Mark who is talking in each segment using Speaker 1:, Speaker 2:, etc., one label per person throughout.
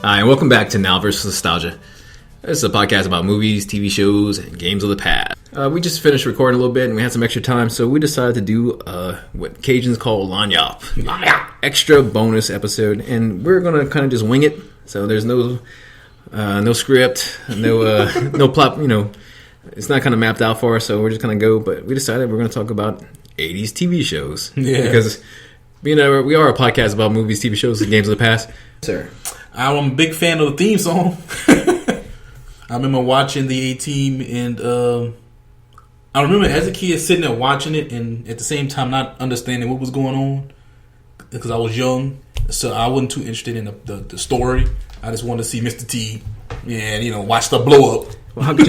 Speaker 1: Hi, and welcome back to Now vs. Nostalgia. This is a podcast about movies, TV shows, and games of the past. We just finished recording a little bit, and we had some extra time, so we decided to do what Cajuns call Lanyap. Extra bonus episode, and we're going to kind of just wing it. So there's no script, no plot, it's not kind of mapped out for us, so we're just going to go. But we decided we're going to talk about 80s TV shows. Yeah. Because, we are a podcast about movies, TV shows, and games of the past. Sir.
Speaker 2: I'm a big fan of the theme song. I remember watching the A-Team, and I remember as a kid sitting there watching it, and at the same time not understanding what was going on because I was young, so I wasn't too interested in the story. I just wanted to see Mr. T and watch stuff blow up.
Speaker 1: Well, how could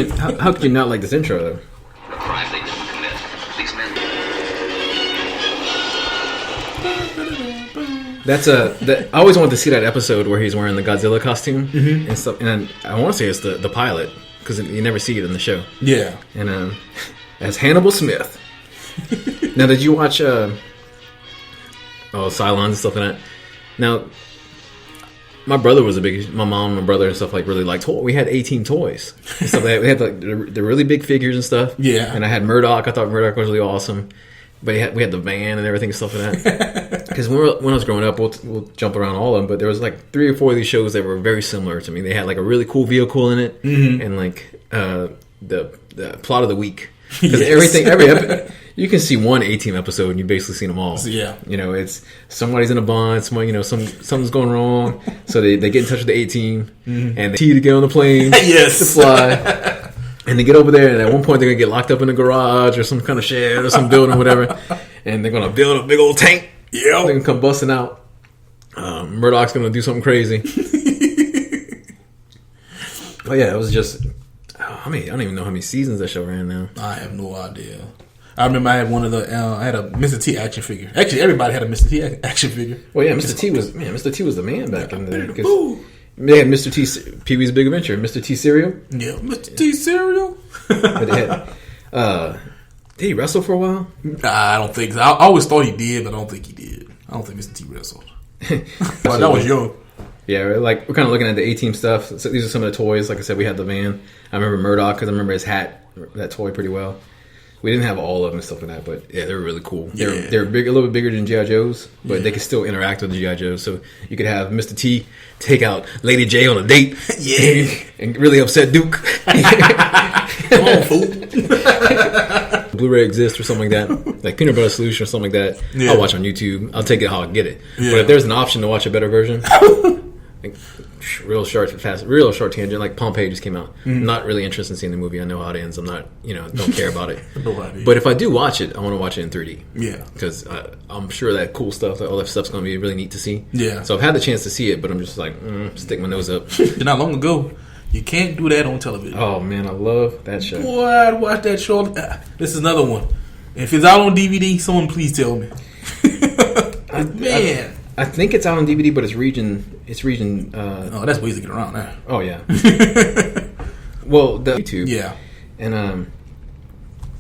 Speaker 1: you not like this intro though?
Speaker 3: The crime they didn't commit. These men.
Speaker 1: I always wanted to see that episode where he's wearing the Godzilla costume and stuff. And I want to say it's the pilot because you never see it in the show.
Speaker 2: Yeah.
Speaker 1: And as Hannibal Smith. Now, did you watch Cylons and stuff like that? Now, my brother was my mom and my brother and stuff really liked toys. We had 18 toys. So we had the really big figures and stuff.
Speaker 2: Yeah.
Speaker 1: And I had Murdoch. I thought Murdoch was really awesome. But we had the van and everything and stuff like that. Because when I was growing up, we'll jump around all of them, but there was 3 or 4 of these shows that were very similar to me. They had a really cool vehicle in it, and the plot of the week. Because every you can see one A-Team episode and you basically seen them all.
Speaker 2: Yeah,
Speaker 1: it's somebody's in a bond, something's going wrong, so they get in touch with the A-Team and they to get on the plane, to fly. And they get over there, and at one point they're going to get locked up in a garage or some kind of shed or some building or whatever. And they're going to build a big old tank. Yeah, they're going to come busting out. Murdoch's going to do something crazy. Oh yeah, it was just... I don't even know how many seasons that show ran now.
Speaker 2: I have no idea. I remember I had one of I had a Mr. T action figure. Actually, everybody had a Mr. T action figure.
Speaker 1: Well, yeah, Mr. T was the man back in the day. They had Mr. T, Pee-wee's Big Adventure, Mr. T cereal.
Speaker 2: Yeah, Mr. T cereal.
Speaker 1: But they had, did he wrestle for a while?
Speaker 2: I don't think so. I always thought he did, but I don't think he did. I don't think Mr. T wrestled. But that was young.
Speaker 1: Yeah, we're kind of looking at the A-Team stuff. So these are some of the toys. Like I said, we had the van. I remember Murdoch because I remember his hat, that toy pretty well. We didn't have all of them and stuff like that, but yeah, they were really cool. They're big, a little bit bigger than G.I. Joes, but they could still interact with the G.I. Joes. So you could have Mr. T take out Lady J on a date, and really upset Duke.
Speaker 2: Come on, fool.
Speaker 1: Blu-ray exists or something like that, like Peanut Butter Solution or something like that. Yeah. I'll watch on YouTube. I'll take it how I get it. Yeah. But if there's an option to watch a better version, real short tangent, like Pompeii just came out. I'm not really interested in seeing the movie. I know how it ends. I'm not, don't care about it. But if I do watch it, I want to watch it in 3D. Yeah. Because I'm sure that cool stuff, all that stuff's going to be really neat to see. Yeah. So I've had the chance to see it, but I'm just stick my nose up.
Speaker 2: Not long ago, you can't do that on television.
Speaker 1: Oh, man, I love that show.
Speaker 2: Boy, I'd watch that show. This is another one. If it's out on DVD, someone please tell me. Man.
Speaker 1: I think it's out on DVD, but it's region.
Speaker 2: Oh, that's ways to get around that.
Speaker 1: Oh yeah. Well, the YouTube.
Speaker 2: Yeah.
Speaker 1: And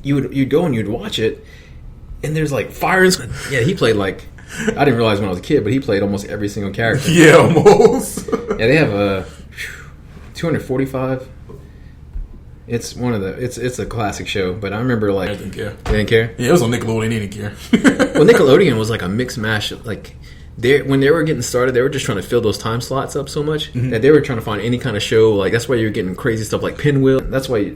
Speaker 1: you'd go and you'd watch it, and there's fire and yeah. He played I didn't realize when I was a kid, but he played almost every single character.
Speaker 2: Yeah, almost.
Speaker 1: Yeah, they have 245. It's it's a classic show, but I remember
Speaker 2: I didn't care.
Speaker 1: They didn't care.
Speaker 2: Yeah, it was on Nickelodeon. They didn't care.
Speaker 1: Well, Nickelodeon was a mix mash. When they were getting started, they were just trying to fill those time slots up so much that they were trying to find any kind of show. That's why you're getting crazy stuff like Pinwheel. That's why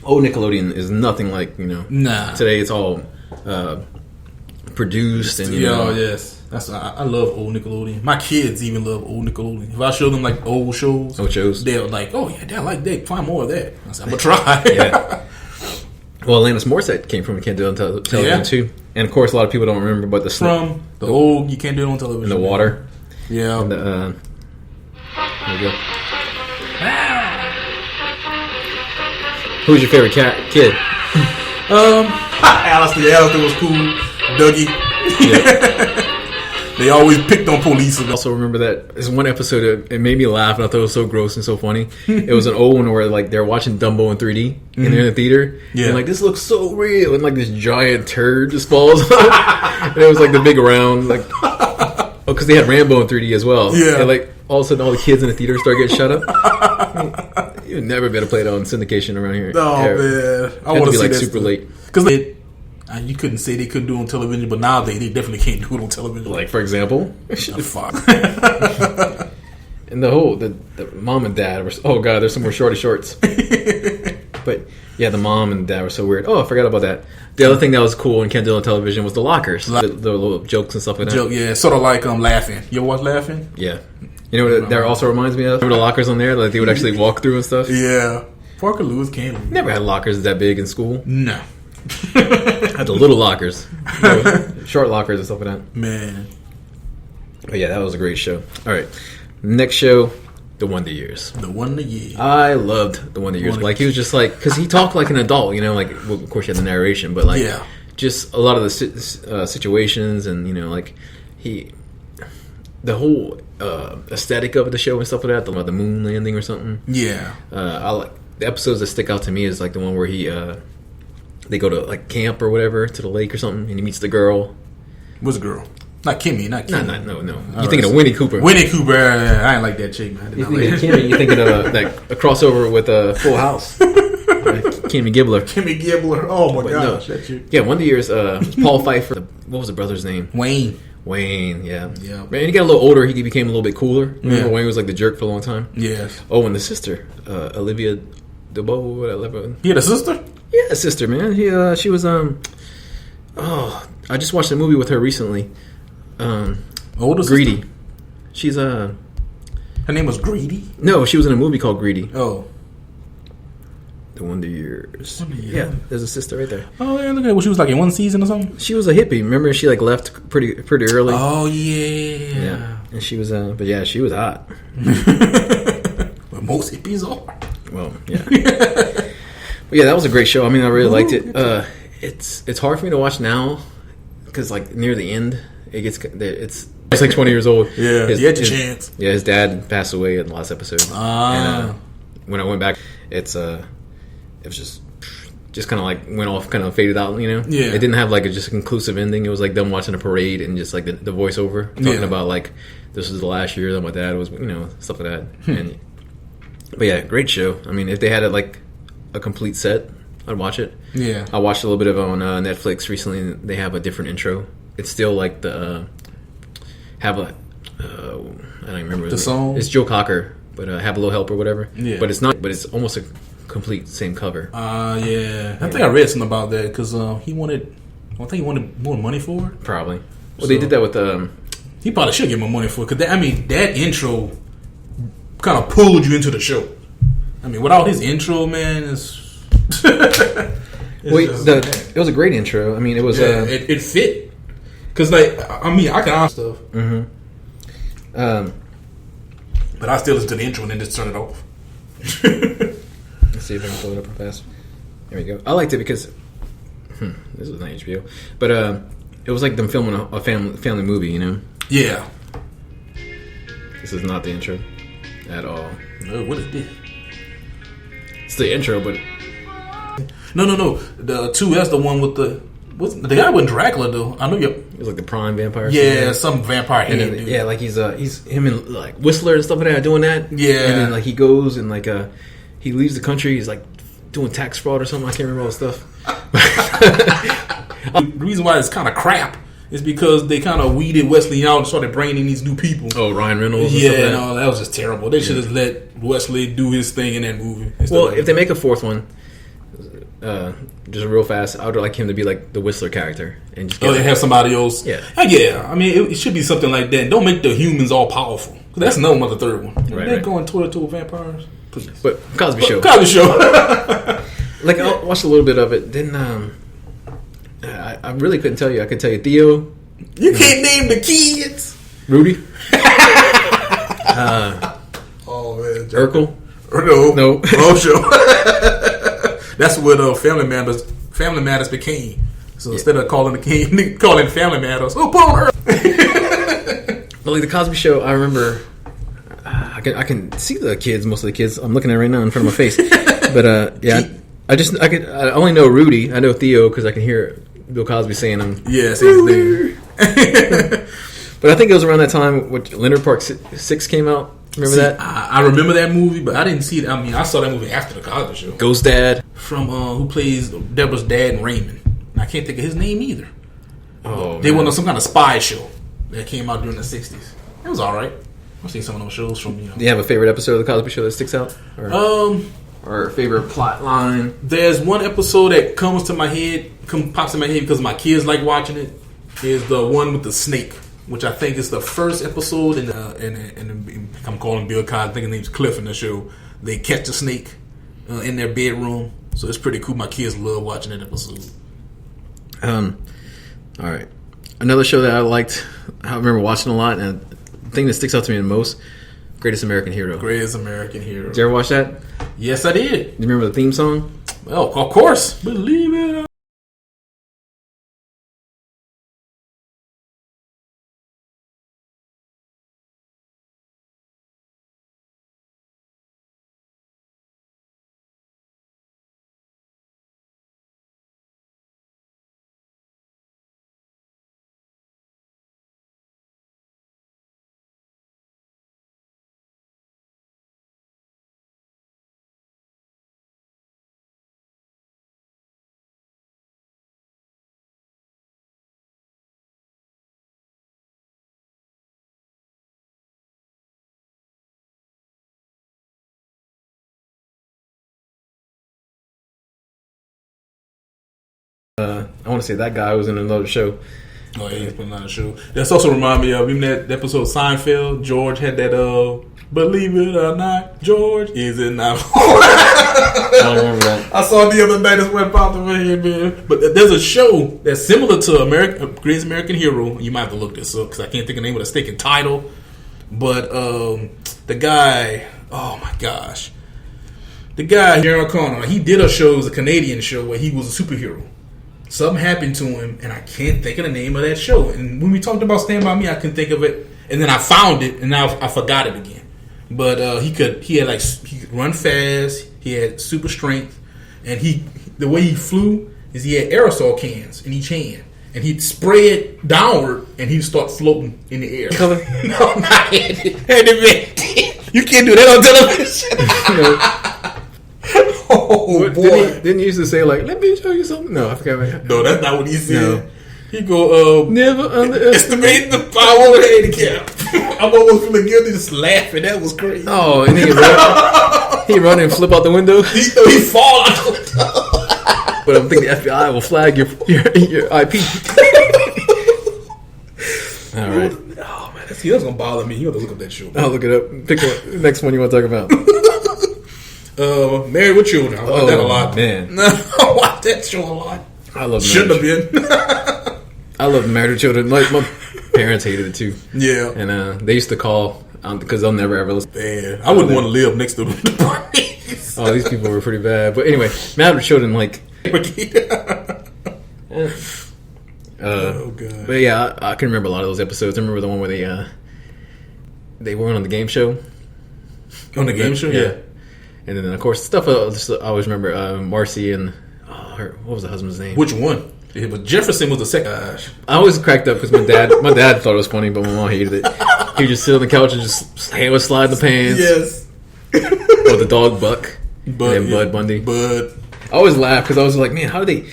Speaker 1: old Nickelodeon is nothing like
Speaker 2: Nah.
Speaker 1: Today it's all produced and
Speaker 2: yes. I love old Nickelodeon. My kids even love old Nickelodeon. If I show them old shows, they're like, "Oh yeah, Dad, I like that. Find more of that." I said, "I'm gonna try."
Speaker 1: Yeah. Well, Alanis Morissette came from You Can't Do It on Television too, and of course, a lot of people don't remember, but
Speaker 2: the old You Can't Do It on Television,
Speaker 1: and the water,
Speaker 2: yeah.
Speaker 1: And there you go. Who's your favorite kid?
Speaker 2: Alistair was cool. Dougie.
Speaker 1: Yeah.
Speaker 2: They always picked on police.
Speaker 1: I also remember that there's one episode it made me laugh, and I thought it was so gross and so funny. It was an old one where like they're watching Dumbo in 3D and they're in the theater. Yeah. And like this looks so real, and like this giant turd just falls off. And it was like the big round like because they had Rambo in 3D as well.
Speaker 2: Yeah.
Speaker 1: And like all of a sudden all the kids in the theater start getting shut up. You'd never be able to play it on syndication around here.
Speaker 2: Oh man,
Speaker 1: I want to be like super late
Speaker 2: because you couldn't say they couldn't do it on television, but now they definitely can't do it on television.
Speaker 1: Like for example,
Speaker 2: fuck.
Speaker 1: And the mom and dad were there's some more shorty shorts. But yeah, the mom and dad were so weird. Oh, I forgot about that. The other thing that was cool and can't do on television was the lockers, the little jokes and stuff like that.
Speaker 2: Yeah, sort of like Laughing. You ever watch Laughing?
Speaker 1: Yeah. You know what that also reminds me of? Remember the lockers on there? Like they would actually walk through and stuff?
Speaker 2: Yeah. Parker Lewis came.
Speaker 1: Never had lockers that big in school.
Speaker 2: No.
Speaker 1: Had the little lockers. Short lockers and stuff like that.
Speaker 2: Man.
Speaker 1: But yeah, that was a great show. All right. Next show, The Wonder Years.
Speaker 2: The Wonder Years.
Speaker 1: I loved The Wonder Years. Like he was just like, because he talked like an adult, you know, like well, of course you had the narration, but like just a lot of the situations and, you know, like the whole aesthetic of the show and stuff like that, the moon landing or something.
Speaker 2: Yeah.
Speaker 1: I like the episodes that stick out to me is like the one where they go to like camp or whatever to the lake or something, and he meets the girl.
Speaker 2: What's the girl? Not Kimmy. No.
Speaker 1: You're thinking of Winnie Cooper.
Speaker 2: Winnie Cooper. I ain't like that chick, man.
Speaker 1: You're thinking of Kimmy. You're thinking of a crossover with Full House. Kimmy Gibbler.
Speaker 2: Kimmy Gibbler. Oh my gosh, that chick.
Speaker 1: Yeah, Wonder Years. Paul Pfeiffer. What was the brother's name?
Speaker 2: Wayne,
Speaker 1: yeah. Man, he got a little older. He became a little bit cooler. Remember Wayne was like the jerk for a long time?
Speaker 2: Yes.
Speaker 1: Oh, and the sister, Olivia DeBow, whatever.
Speaker 2: He had a sister?
Speaker 1: Yeah, a sister, man. She was, I just watched a movie with her recently.
Speaker 2: Older
Speaker 1: Greedy.
Speaker 2: sister?
Speaker 1: She's,
Speaker 2: her name was Greedy?
Speaker 1: No, she was in a movie called Greedy.
Speaker 2: Oh.
Speaker 1: The Wonder Years. Yeah, there's a sister right there.
Speaker 2: Oh yeah, look at her. She was like in one season or something.
Speaker 1: She was a hippie. Remember, she like left pretty early.
Speaker 2: Oh yeah.
Speaker 1: And she was, but yeah, she was hot.
Speaker 2: But most hippies are.
Speaker 1: Well, yeah. But yeah, that was a great show. I mean, I really liked it. It's hard for me to watch now because like near the end, it's like 20 years old.
Speaker 2: Yeah, you had your chance.
Speaker 1: Yeah, his dad passed away in the last episode. And, when I went back, it was just kind of like went off, kind of faded out, you know?
Speaker 2: Yeah.
Speaker 1: It didn't have like just a conclusive ending. It was like them watching a parade and just like the voiceover talking about like this was the last year that my dad was, you know, stuff like that. But yeah, great show. I mean, if they had it like a complete set, I'd watch it.
Speaker 2: Yeah.
Speaker 1: I watched a little bit of it on Netflix recently, and they have a different intro. It's still like I don't remember
Speaker 2: the song.
Speaker 1: It's Joe Cocker, but Have a Little Help or whatever.
Speaker 2: Yeah.
Speaker 1: But it's not. But it's almost a complete same cover.
Speaker 2: Yeah. I think I read something about that because I think he wanted more money for it.
Speaker 1: Probably. Well, they did that with
Speaker 2: He probably should get more money for it because that intro kind of pulled you into the show. I mean, without his intro, man, it
Speaker 1: was a great intro. I mean, it was
Speaker 2: it fit because like I mean I can honestly stuff.
Speaker 1: Mm-hmm.
Speaker 2: But I still listen to the intro and then just turn it off.
Speaker 1: Let's see if I can pull it up real fast. There we go. I liked it because this was not HBO, but it was like them filming a family movie, you know?
Speaker 2: Yeah.
Speaker 1: This is not the intro at all.
Speaker 2: No, what is this?
Speaker 1: It's the intro, but
Speaker 2: no. The 2S, the one with the guy with Dracula though. I know you.
Speaker 1: It was like the prime vampire.
Speaker 2: Yeah, some vampire head.
Speaker 1: And then, yeah, like he's him and like Whistler and stuff like that doing that.
Speaker 2: Yeah,
Speaker 1: and then like he goes and like he leaves the country. He's like doing tax fraud or something. I can't remember all the stuff.
Speaker 2: The reason why it's kind of crap is because they kind of weeded Wesley out and started bringing in these new people.
Speaker 1: Oh, Ryan Reynolds.
Speaker 2: Yeah, and no, that was just terrible. They should have let Wesley do his thing in that movie.
Speaker 1: Well, if they make a fourth one. Just real fast, I would like him to be like the Whistler character and just
Speaker 2: they have somebody else.
Speaker 1: Yeah.
Speaker 2: I mean, it should be something like that. Don't make the humans all powerful. That's another one, the third one. They're going toe vampires. Please.
Speaker 1: But Cosby Show. Like I watched a little bit of it. Then I really couldn't tell you. I could tell you Theo.
Speaker 2: You can't name the kids.
Speaker 1: Rudy.
Speaker 2: Oh man,
Speaker 1: Urkel.
Speaker 2: No.
Speaker 1: Wrong
Speaker 2: show. That's what Family Matters became. So instead of calling Family Matters, put on Earth.
Speaker 1: But like the Cosby Show, I remember. I can see the kids, most of the kids. I'm looking at it right now in front of my face. But yeah, I only know Rudy. I know Theo because I can hear Bill Cosby saying them.
Speaker 2: Yeah, same thing.
Speaker 1: But I think it was around that time when Leonard Park 6 came out. Remember that?
Speaker 2: I remember that movie, but I didn't see it. I mean, I saw that movie after the Cosby Show.
Speaker 1: Ghost Dad
Speaker 2: From who plays Deborah's dad in Raymond. And I can't think of his name either.
Speaker 1: Oh,
Speaker 2: They went on some kind of spy show that came out during the 60s. It was all right. I've seen some of those shows from,
Speaker 1: Do you have a favorite episode of the Cosby Show that sticks out? Or favorite plot line?
Speaker 2: There's one episode that pops in my head because my kids like watching it. Is the one with the snake, which I think is the first episode. And I'm calling Bill Cosby. I think his name's Cliff in the show. They catch a snake in their bedroom, so it's pretty cool. My kids love watching that episode.
Speaker 1: All right, another show that I liked. I remember watching a lot, and the thing that sticks out to me the most: Greatest American Hero.
Speaker 2: Greatest American Hero.
Speaker 1: Did you ever watch that?
Speaker 2: Yes, I did.
Speaker 1: Do you remember the theme song?
Speaker 2: Well, of course. Believe it.
Speaker 1: I want to say that guy was in another show.
Speaker 2: Oh, yeah, he's putting on a show. That's also remind me of even that episode of Seinfeld. George had that, believe it or not, George is it now.
Speaker 1: I don't remember that.
Speaker 2: I saw it the other night. That's what popped in my head, man. But there's a show that's similar to Greatest American Hero. You might have to look this up because I can't think of the name of the stinking title. But the guy, oh my gosh, the guy Jerry Connor, he did a show. It was a Canadian show where he was a superhero. Something happened to him, and I can't think of the name of that show. And when we talked about Stand By Me, I couldn't think of it, and then I found it, and now I forgot it again. But he could run fast. He had super strength, and the way he flew is he had aerosol cans in each hand, and he'd spray it downward, and he'd start floating in the air. No, not it. You can't do that on television. Oh, boy.
Speaker 1: Didn't he used to say, like, let me show you something? No, I forgot.
Speaker 2: No, that's not what he said.
Speaker 1: No.
Speaker 2: He go,
Speaker 1: never underestimate
Speaker 2: the power of the handicap. I'm almost feeling guilty just laughing. That was crazy.
Speaker 1: Oh, and he'd run and flip out the window.
Speaker 2: He fall out the window.
Speaker 1: But I'm thinking the FBI will flag your IP. All right.
Speaker 2: Oh, man. That's going to bother me. You have to look up that show.
Speaker 1: I'll look it up. Pick the next one you want to talk about.
Speaker 2: Married with Children. I watch that a lot.
Speaker 1: Man.
Speaker 2: I watch that show a lot.
Speaker 1: I love
Speaker 2: Shouldn't have been.
Speaker 1: I love Married with Children. Like, my parents hated it too.
Speaker 2: Yeah.
Speaker 1: And they used to call because they'll never ever listen.
Speaker 2: Man, I wouldn't want to live next to them.
Speaker 1: Oh, these people were pretty bad. But anyway, Married with Children, like.
Speaker 2: Oh god.
Speaker 1: But yeah, I can remember a lot of those episodes. I remember the one where they were on the game show.
Speaker 2: On the game show, yeah.
Speaker 1: And then, of course, stuff I always remember Marcy and what was the husband's name?
Speaker 2: Which one? But Jefferson was the second.
Speaker 1: I always cracked up because my dad thought it was funny, but my mom hated it. He would just sit on the couch and just hair would slide in the pants.
Speaker 2: Yes.
Speaker 1: Or the dog Buck. Bud Bundy.
Speaker 2: Bud.
Speaker 1: I always laugh because I was like, man, how do they?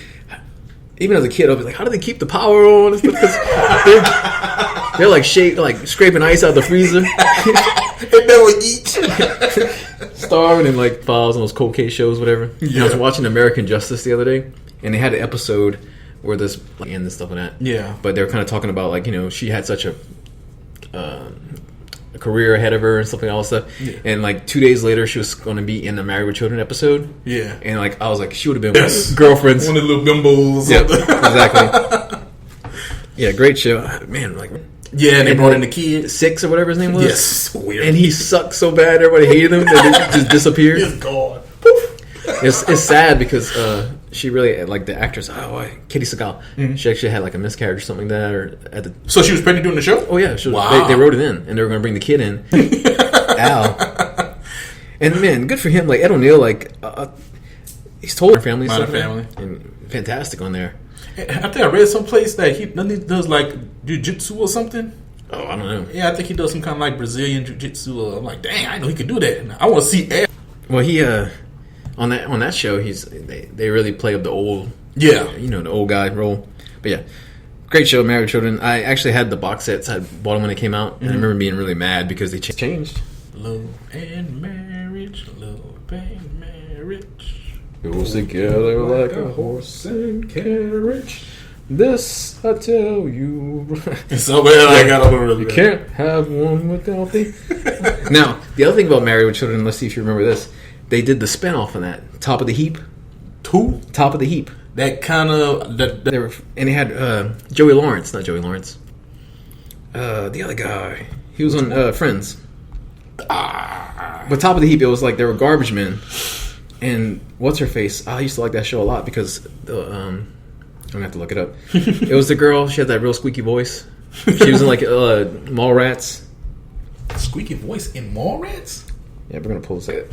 Speaker 1: Even as a kid, I was like, how do they keep the power on and stuff? Because they're like scraping ice out of the freezer.
Speaker 2: They never eat.
Speaker 1: Starving and like files on those cold case shows, whatever. Yeah. I was watching American Justice the other day, and they had an episode where this and stuff like that.
Speaker 2: Yeah.
Speaker 1: But they were kind of talking about like she had such a career ahead of her and stuff like all that stuff. Yeah. And like 2 days later, she was going to be in the Married with Children episode.
Speaker 2: Yeah.
Speaker 1: And like I was like, she would have been girlfriends.
Speaker 2: One of the little bimbos.
Speaker 1: Yep. Exactly. Yeah, great show, man. Like.
Speaker 2: Yeah, and they brought in the kid.
Speaker 1: 6 or whatever his name was.
Speaker 2: Yes, weird.
Speaker 1: And he sucked so bad, everybody hated him that he just disappeared.
Speaker 2: He's gone.
Speaker 1: It's sad because she really like the actress. Katie Sagal.
Speaker 2: Mm-hmm.
Speaker 1: She actually had like a miscarriage or something like that. Or at the
Speaker 2: So she was pregnant during the show?
Speaker 1: oh yeah,
Speaker 2: Wow.
Speaker 1: they wrote it in, and they were going to bring the kid in. Al. And man, good for him. Like Ed O'Neill, like he's told her family,
Speaker 2: Modern
Speaker 1: stuff,
Speaker 2: Family,
Speaker 1: and fantastic on there.
Speaker 2: I think I read someplace that he does like jiu-jitsu or something.
Speaker 1: Oh, I don't know.
Speaker 2: Yeah, I think he does some kind of like Brazilian jiu-jitsu. I'm like, dang, I know he could do that. I want to see Ed.
Speaker 1: Well, he on that show, they really play up the old the old guy role. But yeah, great show, Married with Children. I actually had the box sets. I bought them when they came out, and I remember being really mad because they changed.
Speaker 2: Love and marriage, love and marriage
Speaker 1: Goes together like a horse and carriage. This I tell you.
Speaker 2: So bad, I got a little.
Speaker 1: You can't have one without the. Now, the other thing about Married with Children, let's see if you remember this. They did the spinoff on that. Top of the Heap.
Speaker 2: Two?
Speaker 1: Top of the Heap.
Speaker 2: That kind of.
Speaker 1: They were, and they had Joey Lawrence, not Joey Lawrence. The other guy. He was on Friends. But Top of the Heap, it was like they were garbage men. And what's her face? I used to like that show a lot because I'm gonna have to look it up. It was the girl. She had that real squeaky voice. She was in like Mallrats.
Speaker 2: Squeaky voice in Mallrats?
Speaker 1: Yeah, we're gonna pull this up.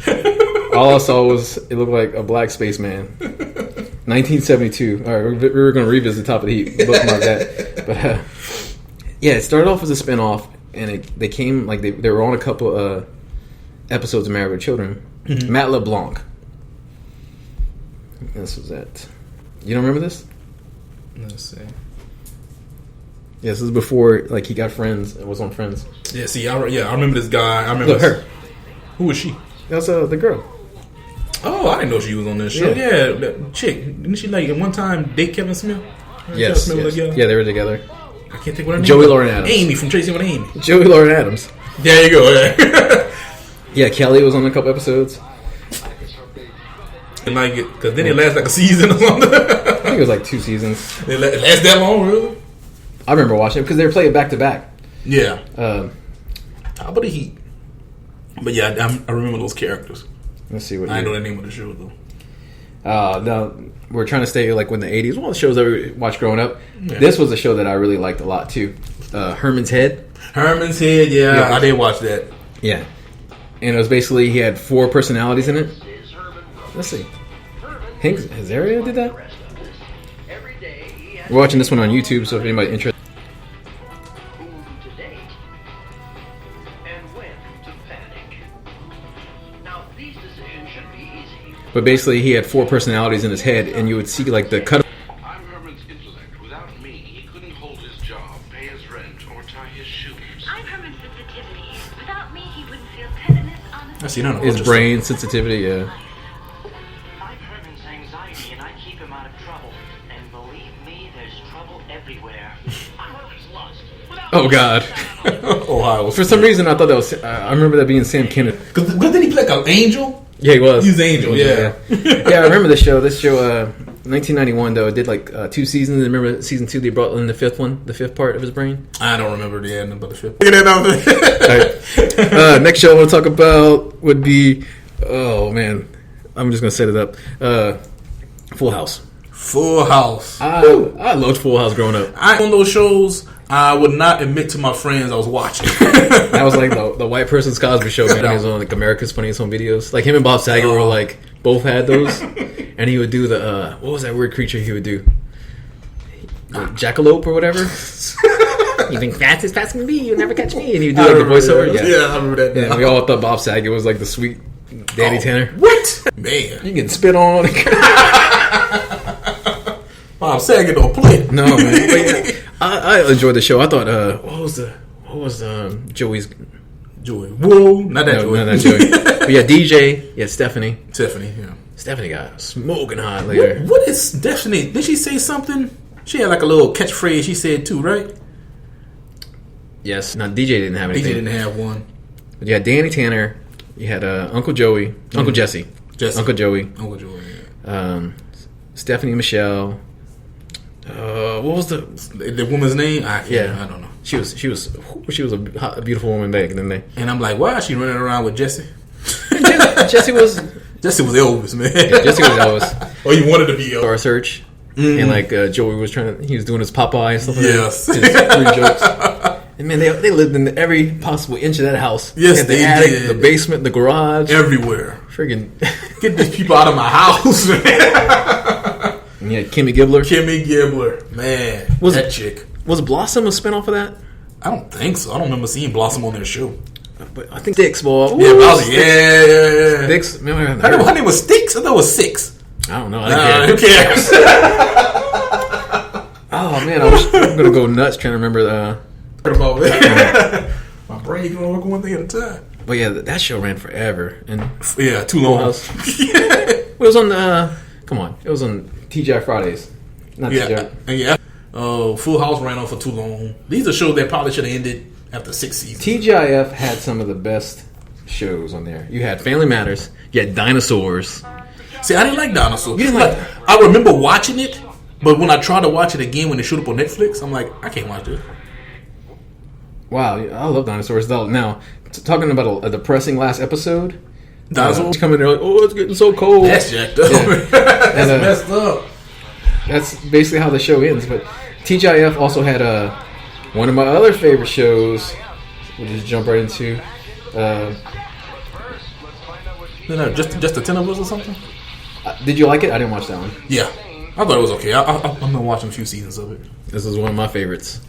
Speaker 1: All I saw was it looked like a black spaceman. 1972. All right, we were gonna revisit Top of the Heap. Bookmark that. But yeah, it started off as a spinoff, and they came like they were on a couple episodes of Married with Children. Mm-hmm. Matt LeBlanc. This was it. You don't remember this?
Speaker 2: Let's see.
Speaker 1: Yeah, this was before like he got Friends. It was on Friends.
Speaker 2: Yeah, see, I remember this guy. I remember
Speaker 1: Look, her.
Speaker 2: Who was she?
Speaker 1: That was the girl.
Speaker 2: Oh, I didn't know she was on this show. Yeah, that chick. Didn't she like at one time date Kevin Smith?
Speaker 1: Yes.
Speaker 2: Kevin Smith
Speaker 1: Yeah, they were together.
Speaker 2: I can't think what her name.
Speaker 1: Joey Lauren Adams.
Speaker 2: Amy from Tracy with Amy.
Speaker 1: Joey Lauren Adams.
Speaker 2: There you go. Yeah.
Speaker 1: Yeah, Kelly was on a couple episodes.
Speaker 2: And like it, because then it lasts like a season or something.
Speaker 1: I think it was like 2 seasons.
Speaker 2: It lasts that long, really?
Speaker 1: I remember watching it because they were playing back to back.
Speaker 2: Yeah. Top of the Heat. But yeah, I remember those characters.
Speaker 1: Let's see what
Speaker 2: I know the name of the show though.
Speaker 1: Now we're trying to stay like when the 80s. One of the shows that we watched growing up. Yeah. This was a show that I really liked a lot too. Herman's Head.
Speaker 2: Herman's Head, yeah, I did watch that.
Speaker 1: Yeah, and it was basically he had 4 personalities in it. Let's see. Hank Azaria did that. We're watching this one on YouTube, so if anybody interested. But basically, he had 4 personalities in his head, and you would see like the cut.
Speaker 3: I'm Herman's intellect. Without me, he couldn't hold his job, pay his rent, or tie his shoes.
Speaker 4: I'm Herman's sensitivity. Without me, he wouldn't feel tenderness on his.
Speaker 2: I see none of
Speaker 1: his brain sensitivity. Yeah.
Speaker 5: I'm Herman's anxiety, and I keep him out of trouble. And believe me, there's trouble everywhere. I'm Herman's lust.
Speaker 1: Oh God.
Speaker 2: Ohio.
Speaker 1: For some reason, I thought that was. I remember that being Sam Kennedy.
Speaker 2: Because didn't he play like an angel?
Speaker 1: Yeah, he was.
Speaker 2: He's Angel, yeah.
Speaker 1: Yeah, I remember this show. This show, 1991, though, it did like 2 seasons. I remember season 2, they brought in the 5th one, the 5th part of his brain.
Speaker 2: I don't remember the end about the 5th. Look at that.
Speaker 1: All right. Next show we'll talk about would be, oh man, I'm just going to set it up. Full House.
Speaker 2: Full House.
Speaker 1: I loved Full House growing up.
Speaker 2: On those shows, I would not admit to my friends I was watching.
Speaker 1: That was like the white person's Cosby Show. Man, he was on like America's Funniest Home Videos. Like him and Bob Saget were like both had those, and he would do the what was that weird creature he would do? Jackalope or whatever. You think fast as fast can be? You'll never catch me. And he would do like the voiceover.
Speaker 2: Yeah, I remember that.
Speaker 1: Yeah, we all thought Bob Saget was like the sweet Danny Tanner.
Speaker 2: What? Man,
Speaker 1: you can spit on.
Speaker 2: Bob Saget don't play.
Speaker 1: No man. But yeah, I enjoyed the show. I thought what was Joey's
Speaker 2: Joey? Whoa, not that Joey.
Speaker 1: Not that Joey. But yeah, DJ. Yeah, Stephanie.
Speaker 2: Yeah.
Speaker 1: Stephanie got smoking hot later.
Speaker 2: What is Stephanie? Did she say something? She had like a little catchphrase she said too, right?
Speaker 1: Yes. No, DJ didn't have anything.
Speaker 2: DJ didn't have one.
Speaker 1: But you had Danny Tanner. You had Uncle Joey. Uncle Jesse. Uncle Joey.
Speaker 2: Uncle Joey, yeah.
Speaker 1: Stephanie Michelle. What was the
Speaker 2: woman's name? I don't know.
Speaker 1: She was a beautiful woman back in the day.
Speaker 2: And I'm like, why is she running around with Jesse?
Speaker 1: Jesse was
Speaker 2: Jesse was Elvis, man.
Speaker 1: Yeah, Jesse was Elvis.
Speaker 2: Oh, you wanted to be Elvis.
Speaker 1: Star Search. And like Joey was he was doing his Popeye and stuff like
Speaker 2: Yes.
Speaker 1: that. Just three jokes. And man, they lived in every possible inch of that house.
Speaker 2: Yes,
Speaker 1: had the
Speaker 2: they
Speaker 1: attic,
Speaker 2: did.
Speaker 1: the basement, the garage.
Speaker 2: Everywhere.
Speaker 1: Friggin'
Speaker 2: Get these people out of my house, man.
Speaker 1: And you had Kimmy Gibbler.
Speaker 2: Kimmy Gibbler. Man, that chick.
Speaker 1: Was Blossom a spinoff of that?
Speaker 2: I don't think so. I don't remember seeing Blossom on their show.
Speaker 1: But I think Dix, boy.
Speaker 2: Yeah, Blossom. Yeah.
Speaker 1: Dix. Man,
Speaker 2: Her name was Sticks? I thought it was Six.
Speaker 1: I don't know. I
Speaker 2: Who cares?
Speaker 1: Oh man, I'm gonna go nuts trying to remember.
Speaker 2: My brain can only work one thing at a time.
Speaker 1: But yeah, that show ran forever, and
Speaker 2: Yeah, too long.
Speaker 1: it was on. Come on, it was on TGI Fridays. Not
Speaker 2: Yeah,
Speaker 1: TGI.
Speaker 2: yeah. Full House ran on for too long. These are shows that probably should have ended after 6 seasons.
Speaker 1: TGIF had some of the best shows on there. You had Family Matters. You had Dinosaurs.
Speaker 2: See, I didn't like Dinosaurs.
Speaker 1: You didn't like-
Speaker 2: I remember watching it, but when I tried to watch it again when it showed up on Netflix, I'm like, I can't watch this.
Speaker 1: Wow, I love Dinosaurs. Though now, talking about a depressing last episode.
Speaker 2: Dinosaurs?
Speaker 1: Coming there like, oh, it's getting so cold.
Speaker 2: That's jacked up.
Speaker 1: Yeah.
Speaker 2: That's
Speaker 1: And,
Speaker 2: messed up.
Speaker 1: That's basically how the show ends. But TGIF also had one of my other favorite shows. We'll just jump right into.
Speaker 2: Just the 10 of us or something?
Speaker 1: Did you like it? I didn't watch that one.
Speaker 2: Yeah. I thought it was okay. I've been watching a few seasons of it.
Speaker 1: This is one of my favorites.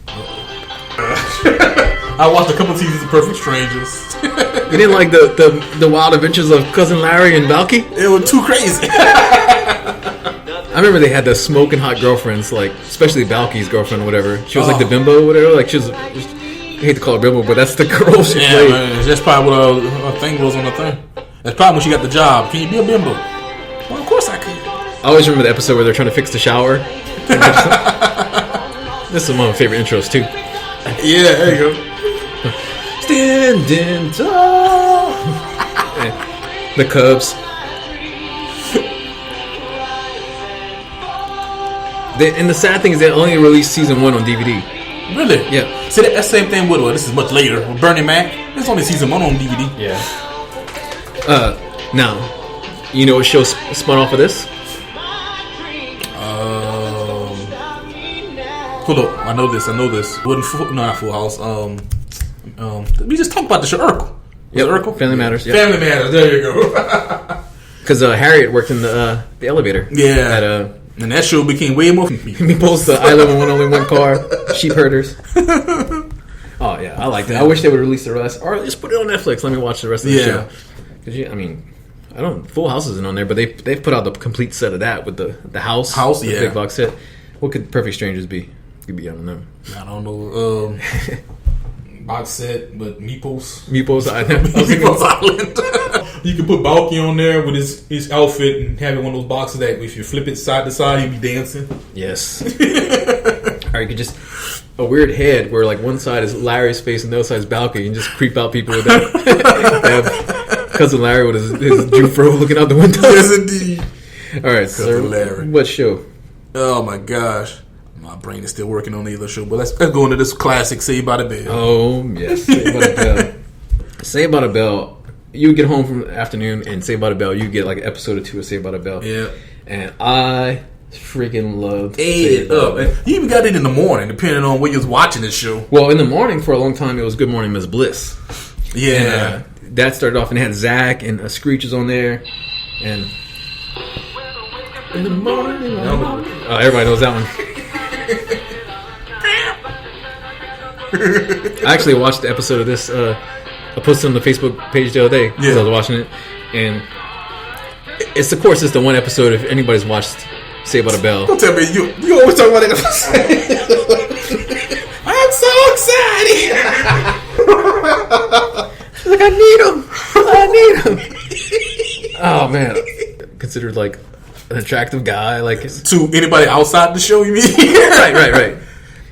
Speaker 2: I watched a couple seasons of Perfect Strangers.
Speaker 1: You didn't like the wild adventures of Cousin Larry and Balky?
Speaker 2: It was too crazy.
Speaker 1: I remember they had the smoking hot girlfriends, like especially Balky's girlfriend or whatever. She was like the bimbo or whatever. Like she was. I hate to call her bimbo, but that's the girl she
Speaker 2: Yeah,
Speaker 1: played.
Speaker 2: man, that's probably what her thing was on the thing. That's probably when she got the job. Can you be a bimbo? Well, of course I can.
Speaker 1: I always remember the episode where they're trying to fix the shower. This is one of my favorite intros too.
Speaker 2: Yeah, there you go.
Speaker 1: Standing tall. The Cubs. And the sad thing is they only released season 1 on DVD.
Speaker 2: Really?
Speaker 1: Yeah.
Speaker 2: See, that's the same thing with, this is much later, with Bernie Mac. It's only season 1 on DVD.
Speaker 1: Yeah. Now, you know what show spun off of this?
Speaker 2: Hold up. I know this. Not Full House. We just talked about the show, Urkel.
Speaker 1: Yep.
Speaker 2: Urkel?
Speaker 1: Family Matters. Yep.
Speaker 2: Family Matters. There you go.
Speaker 1: Because Harriet worked in the elevator.
Speaker 2: Yeah. And that show became way more.
Speaker 1: He posts the I live in one only one car. Sheep herders. Oh yeah, I like that. I wish they would release the rest, or just put it on Netflix. Let me watch the rest of the show. Because Full House isn't on there, but they've put out the complete set of that with the house,
Speaker 2: the
Speaker 1: big box set. What could Perfect Strangers be? Could be I don't know.
Speaker 2: I don't know. Box set, but Meepos.
Speaker 1: Meepos Island.
Speaker 2: Meepos Island. You can put Balky on there with his outfit and have it one of those boxes that if you flip it side to side, he'd be dancing.
Speaker 1: Yes. Or you could just a weird head where like one side is Larry's face and the other side is Balky and just creep out people with that. Have Cousin Larry with his Jufro looking out the window.
Speaker 2: Yes, indeed.
Speaker 1: All right, so
Speaker 2: Larry.
Speaker 1: What show?
Speaker 2: Oh my gosh. My brain is still working on the other show, but let's go into this classic Saved by the Bell.
Speaker 1: Oh, yes. Saved by the Bell. Saved by the Bell. You would get home from the afternoon and Saved by the Bell, you get like an episode or two of Saved by the Bell.
Speaker 2: Yeah.
Speaker 1: And I freaking loved
Speaker 2: Saved up. And you even got it in the morning, depending on when you was watching this show.
Speaker 1: Well, in the morning, for a long time, it was Good Morning Miss Bliss.
Speaker 2: Yeah.
Speaker 1: And, that started off and it had Zach and Screech is on there. And in the morning. Oh, everybody knows that one. I actually watched the episode of this. I posted on the Facebook page the other day because I was watching it, and it's of course it's the one episode. If anybody's watched Saved by the Bell,
Speaker 2: don't tell me you always talk about that episode. I'm so excited.
Speaker 1: like I need him. Oh man, considered like an attractive guy, like
Speaker 2: to anybody outside the show. You mean?
Speaker 1: right.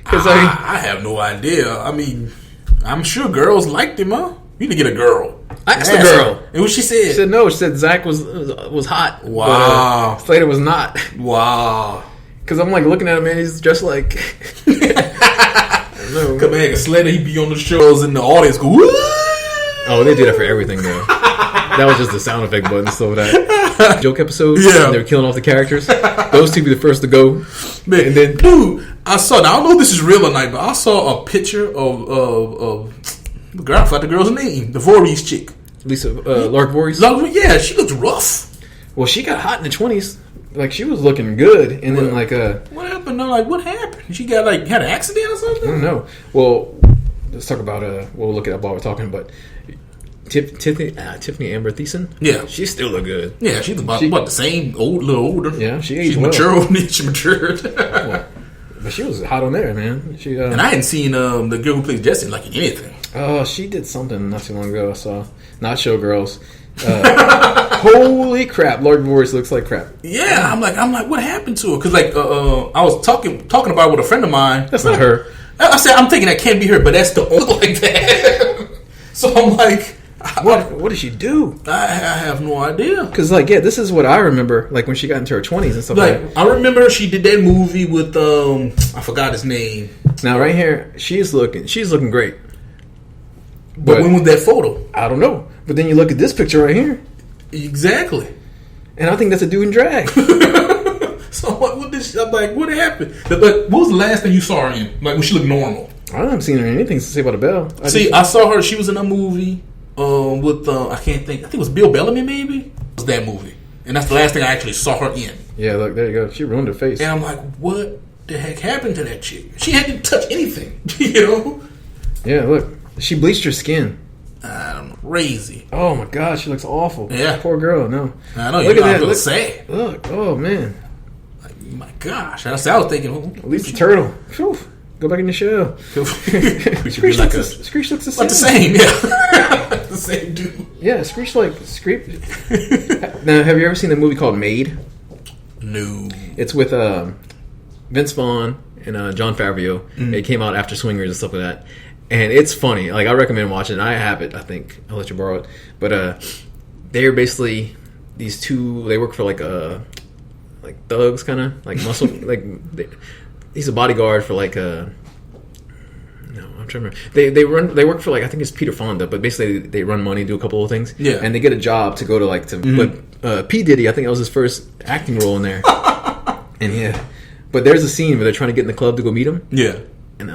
Speaker 1: Because
Speaker 2: I have no idea. I mean, I'm sure girls liked him, huh? You need to get a girl.
Speaker 1: I asked the girl.
Speaker 2: And what she said?
Speaker 1: She said no. She said Zach was hot.
Speaker 2: Wow.
Speaker 1: But, Slater was not.
Speaker 2: Wow.
Speaker 1: Because I'm like looking at him, man. He's dressed like.
Speaker 2: Come on, Slater. He be on the shows and the audience go. Woo!
Speaker 1: Oh, they do that for everything, though. That was just the sound effect button. So that joke episode,
Speaker 2: Yeah.
Speaker 1: they were killing off the characters. Those two be the first to go.
Speaker 2: Man,
Speaker 1: And then
Speaker 2: dude, I saw. Now, I don't know if this is real or not, but I saw a picture of the girl. I forgot the girl's name. The Voorhees chick.
Speaker 1: Lisa Lark Voorhees.
Speaker 2: Yeah, she looked rough.
Speaker 1: Well, she got hot in the 20s. Like she was looking good, and then like
Speaker 2: What happened? No, like what happened? She got like had an accident or something?
Speaker 1: I don't know. Well, let's talk about we'll look it up while we're talking. But Tiffany Amber Thiessen.
Speaker 2: Yeah,
Speaker 1: she still look good.
Speaker 2: Yeah, she's about the same, little older.
Speaker 1: Yeah, she's
Speaker 2: well. Mature. She matured.
Speaker 1: Well, but she was hot on there, man. She
Speaker 2: and I hadn't seen the girl who plays Jessie like in anything.
Speaker 1: Oh, she did something not too long ago. I saw not Showgirls. Holy crap, Lord Voorhees looks like crap.
Speaker 2: Yeah, I'm like, what happened to her? Because like, I was talking about it with a friend of mine.
Speaker 1: That's not her.
Speaker 2: I said, I'm thinking that can't be her, but that's the only like that. So I'm like,
Speaker 1: what did she do?
Speaker 2: I have no idea.
Speaker 1: Because like, yeah, this is what I remember. Like when she got into her 20s and stuff.
Speaker 2: Like I remember she did that movie with I forgot his name.
Speaker 1: Now right here, she's looking great.
Speaker 2: But when was that photo?
Speaker 1: I don't know. But then you look at this picture right here.
Speaker 2: Exactly.
Speaker 1: And I think that's a dude in drag.
Speaker 2: So I'm like, what happened? Like, what was the last thing you saw her in? Like when she looked normal?
Speaker 1: I haven't seen her in anything to say about a bell.
Speaker 2: I saw her. She was in a movie with I can't think. I think it was Bill Bellamy. Maybe it was that movie, and that's the last thing I actually saw her in.
Speaker 1: Yeah, look, there you go. She ruined her face.
Speaker 2: And I'm like, what the heck happened to that chick? She hadn't touched anything, you know?
Speaker 1: Yeah, look, she bleached her skin.
Speaker 2: I'm crazy.
Speaker 1: Oh my god, she looks awful.
Speaker 2: Yeah,
Speaker 1: poor girl. No,
Speaker 2: I know.
Speaker 1: Look
Speaker 2: You
Speaker 1: at that.
Speaker 2: look sad.
Speaker 1: Look, oh man.
Speaker 2: Like, my gosh, I was thinking,
Speaker 1: At least the turtle. Whew. Go back in the show. Screech
Speaker 2: like
Speaker 1: looks the same.
Speaker 2: Like the same, yeah. The same dude.
Speaker 1: Yeah, Screech. Now, have you ever seen the movie called Maid?
Speaker 2: No.
Speaker 1: It's with Vince Vaughn and John Favreau. It came out after Swingers and stuff like that. And it's funny. Like, I recommend watching it. I have it, I think. I'll let you borrow it. But they're basically these two, they work for like thugs, kind of. Like muscle, he's a bodyguard for like I'm trying to remember. They work for like, I think it's Peter Fonda, but basically they run money, do a couple of things.
Speaker 2: Yeah.
Speaker 1: And they get a job to go to but P. Diddy, I think that was his first acting role in there. And yeah. But there's a scene where they're trying to get in the club to go meet him. Yeah. And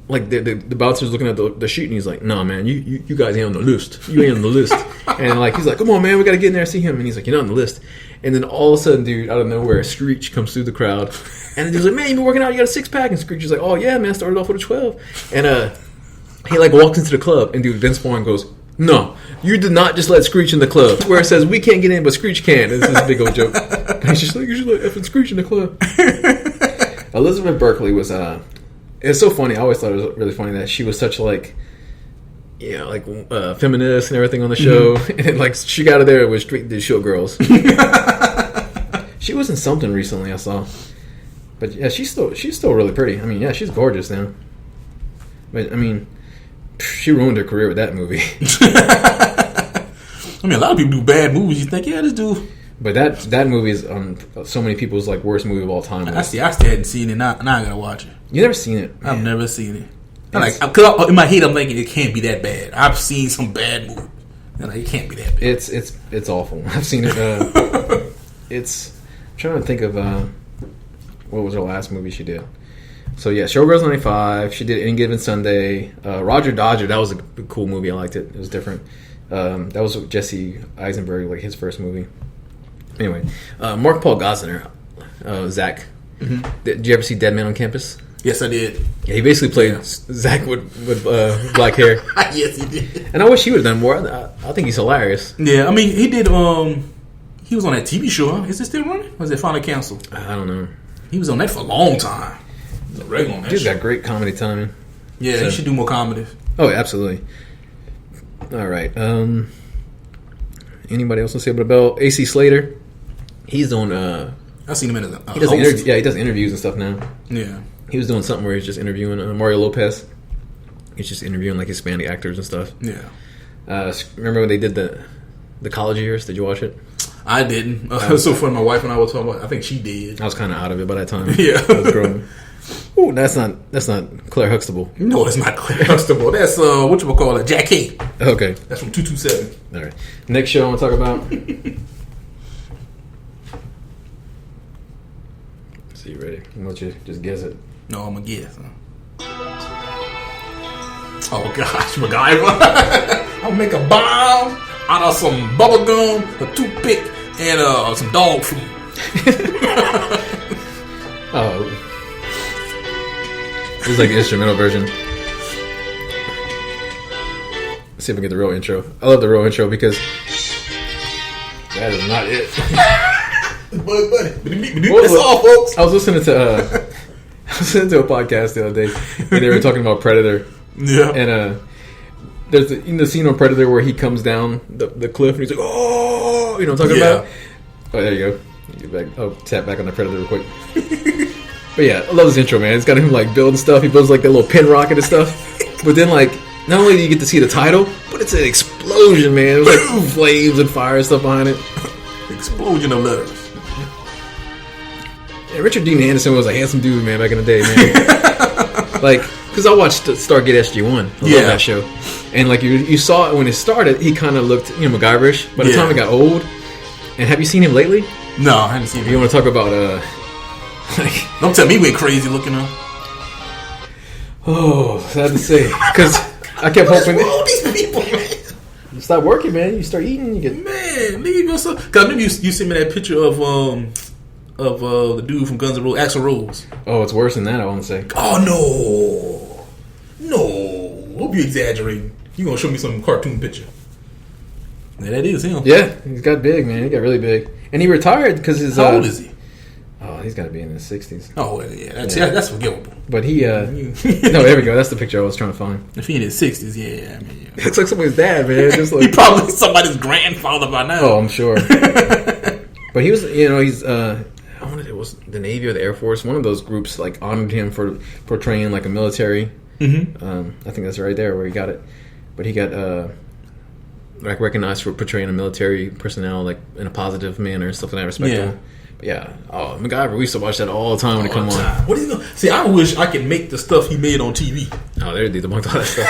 Speaker 1: like the bouncer's looking at the sheet and he's like, "No, man, you guys ain't on the list. You ain't on the list." And like he's like, "Come on, man, we gotta get in there and see him." And he's like, "You're not on the list." And then all of a sudden, dude, out of nowhere, Screech comes through the crowd, and he's like, "Man, you been working out? You got a 6-pack?" And Screech is like, "Oh yeah, man, I started off with a 12." And he like walks into the club, and dude, Vince Vaughn goes, "No, you did not just let Screech in the club." Where it says we can't get in, but Screech can. This is a big old joke. And he's just like, "You should let effing Screech in the club." Elizabeth Berkley was it's so funny. I always thought it was really funny that she was such like, you know, like feminist and everything on the show, and like she got out of there with straight to Showgirls. She was in something recently I saw, but yeah, she's still really pretty. I mean, yeah, she's gorgeous now. But I mean, she ruined her career with that movie.
Speaker 2: I mean, a lot of people do bad movies. You think, yeah, this dude.
Speaker 1: But that movie is so many people's like worst movie of all time.
Speaker 2: I still hadn't seen it. Now I gotta watch it.
Speaker 1: You never seen it? Man.
Speaker 2: I've never seen it. Cause in my head I'm thinking it can't be that bad. I've seen some bad movies. Like, it can't be that bad.
Speaker 1: It's awful. I've seen it. I'm trying to think of what was her last movie she did. So yeah, Showgirls 95. She did Any Given Sunday. Roger Dodger. That was a cool movie. I liked it. It was different. That was with Jesse Eisenberg, like his first movie. Anyway, Mark Paul Gosselaar, Zach. Mm-hmm. Did you ever see Dead Man on Campus?
Speaker 2: Yes, I did.
Speaker 1: Yeah, he basically played Zach with black hair.
Speaker 2: Yes, he did.
Speaker 1: And I wish he would have done more. I think he's hilarious.
Speaker 2: Yeah, I mean, he did. He was on that TV show. Huh? Is it still running? Or is it finally canceled?
Speaker 1: I don't know.
Speaker 2: He was on that for a long time. He was regular on that
Speaker 1: Dude's
Speaker 2: show.
Speaker 1: got great comedy timing.
Speaker 2: Yeah, he should do more comedies.
Speaker 1: Oh, absolutely. All right. Anybody else want to say about AC Slater? He's doing.
Speaker 2: I've seen him in a
Speaker 1: he does he does interviews and stuff now.
Speaker 2: Yeah.
Speaker 1: He was doing something where he's just interviewing Mario Lopez. He's just interviewing like Hispanic actors and stuff.
Speaker 2: Yeah.
Speaker 1: Remember when they did the college years? Did you watch it?
Speaker 2: I didn't. So funny. My wife and I were talking about. I think she did.
Speaker 1: I was kind of out of it by that time.
Speaker 2: Yeah.
Speaker 1: I was growing. Oh, that's not Claire Huxtable.
Speaker 2: No, it's not Claire Huxtable. That's whatchamacallit, Jack K.
Speaker 1: Okay.
Speaker 2: That's from 227.
Speaker 1: All right. Next show I want to talk about. So you ready? Why don't you just guess it?
Speaker 2: No, I'm gonna guess. Oh gosh, MacGyver! I'll make a bomb out of some bubble gum, a toothpick, and some dog food.
Speaker 1: Oh, this is like the instrumental version. Let's see if we can get the real intro. I love the real intro because that is not it.
Speaker 2: That's all, folks.
Speaker 1: I was listening to a podcast the other day, and they were talking about Predator.
Speaker 2: Yeah.
Speaker 1: And there's the scene on Predator where he comes down the cliff and he's like, oh, you know what I'm talking about? Oh, there you go. Get back. Oh, tap back on the Predator real quick. But yeah, I love this intro, man. It's got him like building stuff. He builds like that little pin rocket and stuff. But then like, not only do you get to see the title, but it's an explosion, man. There's like flames and fire and stuff behind it.
Speaker 2: Explosion of letters.
Speaker 1: Yeah, Richard Dean Anderson was a handsome dude, man, back in the day, man. Like, because I watched Stargate SG-1. I love that show. And like you saw it when it started, he kind of looked, MacGyverish. By the time it got old. And have you seen him lately?
Speaker 2: No, I haven't seen him.
Speaker 1: You want to talk about
Speaker 2: don't tell me he went crazy looking up.
Speaker 1: Oh, sad to say. Because I kept hoping.
Speaker 2: What's wrong with these people, man?
Speaker 1: You stop working, man. You start eating, you get.
Speaker 2: Man, leave yourself. Because I remember you sent me that picture of the dude from Guns N' Roses, Axl Rose.
Speaker 1: Oh, it's worse than that, I want to say.
Speaker 2: Oh, no. Hope you exaggerating. You going to show me some cartoon picture. Yeah, that is him.
Speaker 1: Yeah, he's got big, man. He got really big. And he retired because his...
Speaker 2: How old is he?
Speaker 1: Oh, he's got to be in his 60s.
Speaker 2: Oh, yeah. That's forgivable.
Speaker 1: But he... No, there we go. That's the picture I was trying to find.
Speaker 2: If he in his 60s, yeah. I mean, yeah.
Speaker 1: Looks like somebody's dad, man. Just like,
Speaker 2: he probably somebody's grandfather by now.
Speaker 1: Oh, I'm sure. But he was, he's... I wonder if it was the Navy or the Air Force. One of those groups like honored him for portraying like a military. Mm-hmm. I think that's right there where he got it. But he got like recognized for portraying a military personnel like in a positive manner and stuff in that respect.
Speaker 2: Yeah.
Speaker 1: But yeah. Oh, MacGyver. We used to watch that all the time when it come on.
Speaker 2: What do you know? See, I wish I could make the stuff he made on TV.
Speaker 1: Oh, they debunked all that stuff.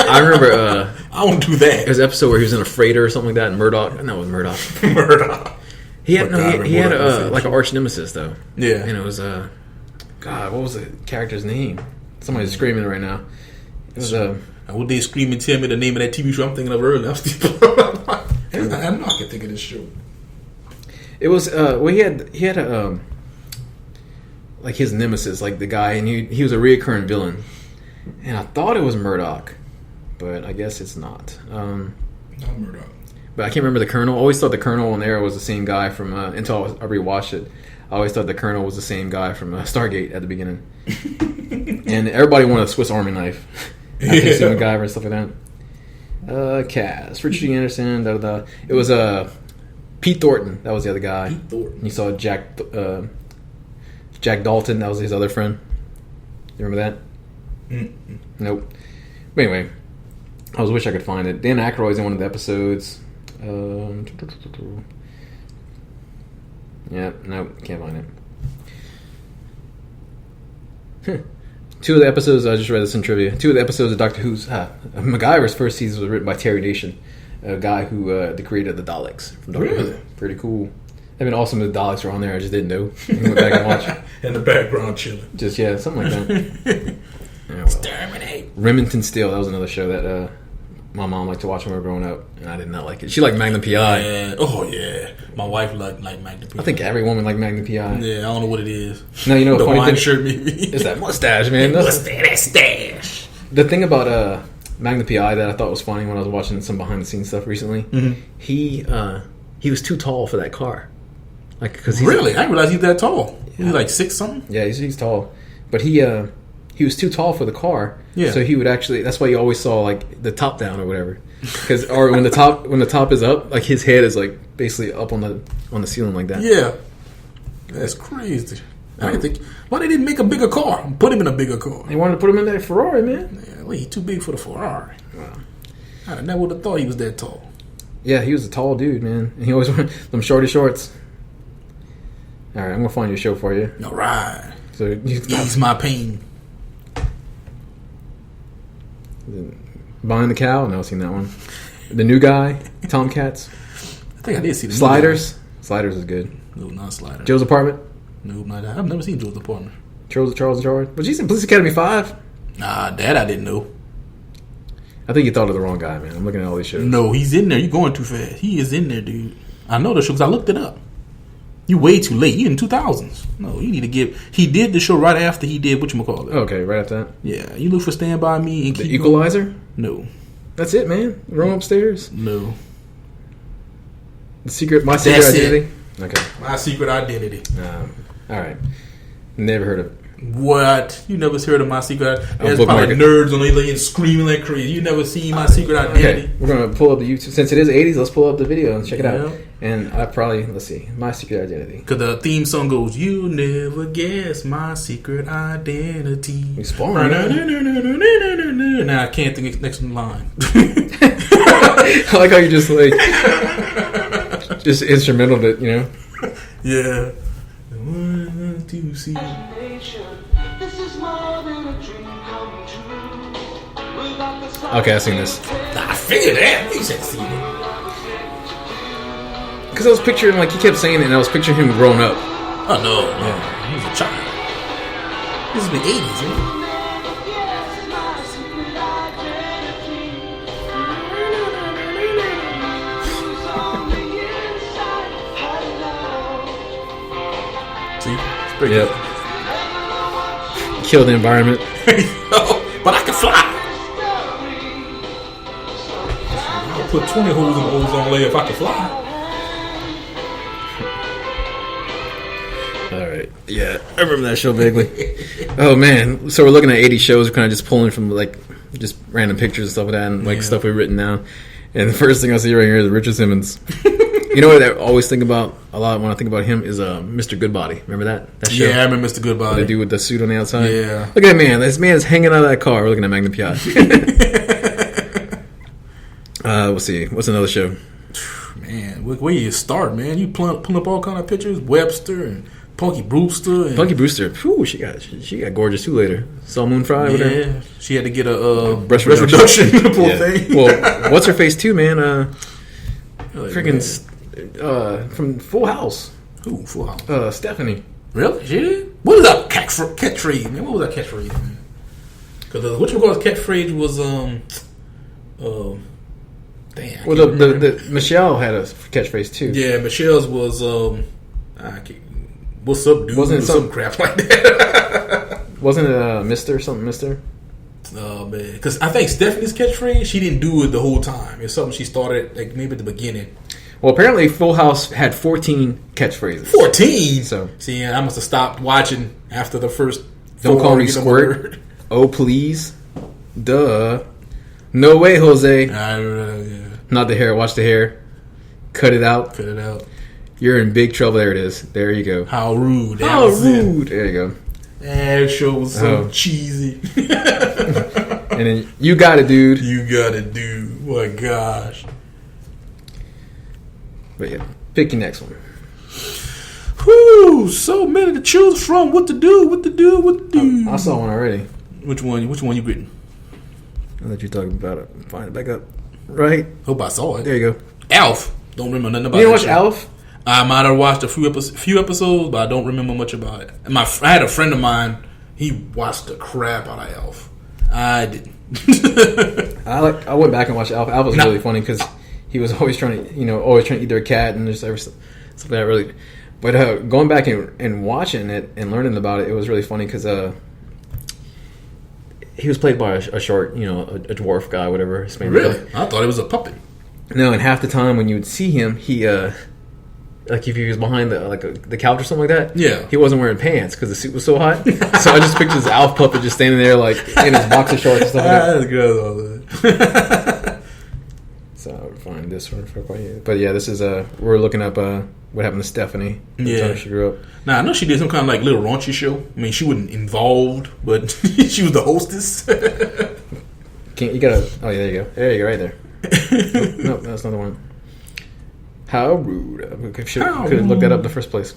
Speaker 1: I remember.
Speaker 2: I want to do that.
Speaker 1: There's an episode where he was in a freighter or something like that. And Murdoch. No, it was Murdoch.
Speaker 2: Murdoch.
Speaker 1: He had like an arch nemesis though.
Speaker 2: Yeah,
Speaker 1: and it was God, what was the character's name? Somebody's screaming right now. It was
Speaker 2: Would they scream and tell me the name of that TV show I'm thinking of earlier? I know I can think of this show.
Speaker 1: It was he had a like his nemesis, like the guy, and he was a reoccurring villain, and I thought it was Murdoch, but I guess it's not.
Speaker 2: Not Murdoch.
Speaker 1: But I can't remember the Colonel. I always thought the Colonel on there was the same guy from until I rewatched it. I always thought the Colonel was the same guy from Stargate at the beginning. And everybody wanted a Swiss Army knife. After you see MacGyver and stuff like that. Cast. Richard D. Anderson. It was Pete Thornton. That was the other guy.
Speaker 2: Pete Thornton.
Speaker 1: And you saw Jack Dalton. That was his other friend. You remember that?
Speaker 2: Mm-mm.
Speaker 1: Nope. But anyway, I wish I could find it. Dan Aykroyd's in one of the episodes. Yeah, nope, can't find it. 2 of the episodes, I just read this in trivia. 2 of the episodes of Doctor Who's MacGyver's first season was written by Terry Nation, a guy who created the Daleks from Doctor Who. Pretty cool. I mean, awesome the Daleks were on there. I just didn't know. I went back and watched.
Speaker 2: In the background chilling.
Speaker 1: Just something like that.
Speaker 2: Exterminate.
Speaker 1: Remington Steele. That was another show that my mom liked to watch when we were growing up, and I did not like it. She liked Magnum P.I.
Speaker 2: Yeah. Oh yeah, my wife liked Magnum P.I.
Speaker 1: I think every woman liked Magnum P.I.
Speaker 2: Yeah, I don't know what it is.
Speaker 1: No, you know
Speaker 2: the
Speaker 1: funny
Speaker 2: wine
Speaker 1: thing
Speaker 2: shirt maybe.
Speaker 1: It's that mustache, man.
Speaker 2: Mustache.
Speaker 1: The thing about Magnum P.I. that I thought was funny when I was watching some behind the scenes stuff recently, he was too tall for that car. Like, cause
Speaker 2: really, I didn't realize he's that tall. Yeah. He's like 6 something.
Speaker 1: Yeah, he's tall, but he was too tall for the car.
Speaker 2: Yeah.
Speaker 1: So he would actually. That's why you always saw like the top down or whatever. Or when the top is up, like his head is like basically up on the ceiling like that.
Speaker 2: Yeah, that's crazy. I think why they didn't make a bigger car, put him in a bigger car.
Speaker 1: They wanted to put him in that Ferrari, man.
Speaker 2: Yeah, well, he's too big for the Ferrari. Wow. I never would have thought he was that tall.
Speaker 1: Yeah, he was a tall dude, man, and he always wore them shorty shorts. All right, I'm gonna find your show for you.
Speaker 2: All right.
Speaker 1: As So you
Speaker 2: Ease my pain.
Speaker 1: Buying the Cow. No, I've seen that one. The New Guy. Tomcats.
Speaker 2: I think I did see the
Speaker 1: Sliders. Sliders is good.
Speaker 2: No, not Sliders.
Speaker 1: Joe's Apartment.
Speaker 2: No, not that. I've never seen Joe's Apartment.
Speaker 1: Charles in Charge. Was he in Police Academy 5?
Speaker 2: Nah, that I didn't know.
Speaker 1: I think you thought of the wrong guy, man. I'm looking at all these shows.
Speaker 2: No, he's in there. You're going too fast. He is in there, dude. I know the show because I looked it up. You way too late. You in 2000s. No, you need to give. He did the show right after he did whatchamacallit.
Speaker 1: Okay, right after that.
Speaker 2: Yeah, you look for Stand By Me and
Speaker 1: The
Speaker 2: keep
Speaker 1: Equalizer?
Speaker 2: Going. No.
Speaker 1: That's it, man. Room Upstairs?
Speaker 2: No.
Speaker 1: My Secret Identity? Okay.
Speaker 2: My Secret Identity.
Speaker 1: All right. Never heard of it.
Speaker 2: What? You never heard of My Secret Identity? There's
Speaker 1: bookmark
Speaker 2: probably
Speaker 1: it.
Speaker 2: nerds on the lane screaming like crazy. You never seen My Secret Identity?
Speaker 1: Okay, we're going to pull up the YouTube. Since it is 80s, let's pull up the video and check it out.
Speaker 2: Yeah.
Speaker 1: And let's see. My Secret Identity.
Speaker 2: Because the theme song goes, "You never guess my secret identity."
Speaker 1: We spawned right now.
Speaker 2: Now I can't think of next in line.
Speaker 1: I like how you just like just instrumental it, you know?
Speaker 2: Yeah. 1, 2, see.
Speaker 1: Okay, I've seen this.
Speaker 2: I figured that. You said see it.
Speaker 1: Because I was picturing, like, he kept saying it, and I was picturing him grown up.
Speaker 2: Oh no, he was a child. This is the 80s, man. See? It's pretty
Speaker 1: Yep. Kill the environment.
Speaker 2: good. But I can fly. I'll put 20 holes in ozone layer if I can fly.
Speaker 1: All right. Yeah, I remember that show vaguely. Oh, man. So we're looking at 80 shows. We're kind of just pulling from, like, just random pictures and stuff like that, and, like, stuff we've written down. And the first thing I see right here is Richard Simmons. You know what I always think about a lot when I think about him is Mr. Goodbody. Remember that show?
Speaker 2: Yeah, I remember Mr. Goodbody.
Speaker 1: The dude with the suit on the outside?
Speaker 2: Yeah.
Speaker 1: Look at that man. This man is hanging out of that car. We're looking at Magnum P.I. We'll see. What's another show?
Speaker 2: Man, where you start, man? You pull up all kind of pictures. Webster and Punky Brewster. And,
Speaker 1: Punky Brewster. Whew, she got gorgeous too later. Saw Moon Fry with her.
Speaker 2: yeah, she had to get a
Speaker 1: Breast
Speaker 2: reduction. Poor
Speaker 1: Yeah.
Speaker 2: thing.
Speaker 1: Well, what's her face too, man?
Speaker 2: Like,
Speaker 1: Freaking from Full House.
Speaker 2: Who? Full House.
Speaker 1: Stephanie.
Speaker 2: Really? She did? What was that catchphrase, man? What was that catchphrase, man? Because whatchamacallit's catchphrase was damn.
Speaker 1: Well, the Michelle had a catchphrase too.
Speaker 2: Yeah, Michelle's was what's up, dude?
Speaker 1: Wasn't it
Speaker 2: some crap like that?
Speaker 1: Wasn't it Mister something Mister?
Speaker 2: Oh man, because I think Stephanie's catchphrase, she didn't do it the whole time. It's something she started like maybe at the beginning.
Speaker 1: Well, apparently Full House had 14 catchphrases.
Speaker 2: 14.
Speaker 1: So
Speaker 2: see, I must have stopped watching after the first.
Speaker 1: Don't call me Squirt. Oh please, duh. No way, Jose.
Speaker 2: Yeah.
Speaker 1: Not the hair. Watch the hair. Cut it out.
Speaker 2: Cut it out.
Speaker 1: You're in big trouble. There it is. There you go.
Speaker 2: How rude. That
Speaker 1: How
Speaker 2: was it.
Speaker 1: rude. There you go.
Speaker 2: That show was so cheesy.
Speaker 1: And then you got it, dude.
Speaker 2: You got it, dude. My gosh.
Speaker 1: But yeah, pick your next one.
Speaker 2: Whew, so many to choose from. What to do?
Speaker 1: I saw one already.
Speaker 2: Which one you getting?
Speaker 1: I thought you were talking about it. Find it back up. Right.
Speaker 2: Hope I saw it.
Speaker 1: There you go.
Speaker 2: Alf. Don't remember nothing about it.
Speaker 1: You didn't watch Alf?
Speaker 2: I might have watched a few episodes, but I don't remember much about it. I had a friend of mine. He watched the crap out of Alf. I didn't.
Speaker 1: I went back and watched Alf. Alf was really funny because he was always trying to eat their cat and just something that really. But going back and watching it and learning about it, it was really funny because he was played by a short, a dwarf guy, whatever his name was.
Speaker 2: Really? I thought it was a puppet.
Speaker 1: No, and half the time when you would see him, he like if he was behind the couch or something like that,
Speaker 2: yeah,
Speaker 1: he wasn't wearing pants because the suit was so hot. So I just pictured this Alf puppet just standing there like in his boxer shorts and stuff like that.
Speaker 2: That's good.
Speaker 1: So I would find this one for quite. But yeah, this is we're looking up what happened to Stephanie.
Speaker 2: Yeah,
Speaker 1: she grew up.
Speaker 2: Now I know she did some kind of like little raunchy show. I mean, she wasn't involved, but she was the hostess.
Speaker 1: You gotta. Oh yeah, there you go. There you go, right there. Nope, that's another one. How rude! Could have looked that up in the first place.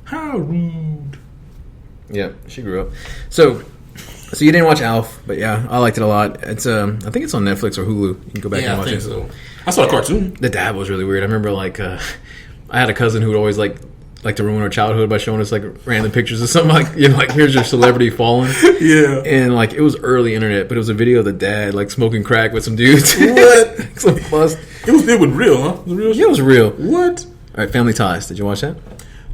Speaker 2: How rude!
Speaker 1: Yeah, she grew up. So you didn't watch Alf, but yeah, I liked it a lot. It's I think it's on Netflix or Hulu. You can go back and watch it.
Speaker 2: So. I saw a cartoon.
Speaker 1: The dad was really weird. I remember I had a cousin who would always like to ruin our childhood by showing us like random pictures of something like here's your celebrity falling.
Speaker 2: Yeah.
Speaker 1: And like it was early internet, but it was a video of the dad like smoking crack with some dudes.
Speaker 2: What?
Speaker 1: Some bust.
Speaker 2: It was real, huh? It was real.
Speaker 1: Yeah, it was real.
Speaker 2: What?
Speaker 1: All right, Family Ties. Did you watch that?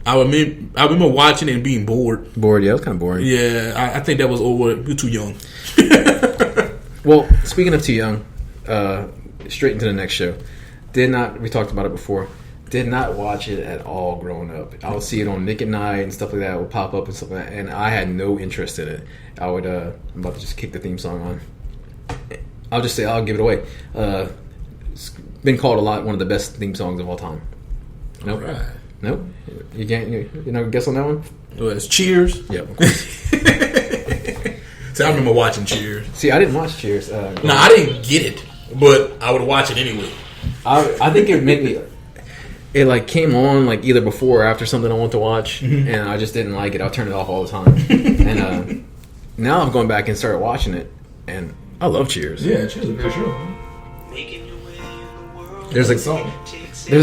Speaker 2: I remember watching it and being bored.
Speaker 1: Bored, yeah, it was kind of boring.
Speaker 2: Yeah, I think that was over. You're too young.
Speaker 1: Well, speaking of too young, straight into the next show. We talked about it before. Did not watch it at all growing up. I would see it on Nick at Night and stuff like that. It would pop up and stuff like that, and I had no interest in it. I'm about to just kick the theme song on. I'll just say, I'll give it away. It's been called one of the best theme songs of all time. Nope.
Speaker 2: All right.
Speaker 1: Nope. You can't. You know, guess on that one.
Speaker 2: Well, it's Cheers.
Speaker 1: Yeah. Of course.
Speaker 2: See, I remember watching Cheers.
Speaker 1: See, I didn't watch Cheers.
Speaker 2: No, I didn't get it, but I would watch it anyway.
Speaker 1: I think it made me. It like came on like either before or after something I want to watch, and I just didn't like it. I'll turn it off all the time. And now I'm going back and started watching it, and I love Cheers.
Speaker 2: Yeah, Cheers is a good show.
Speaker 1: There's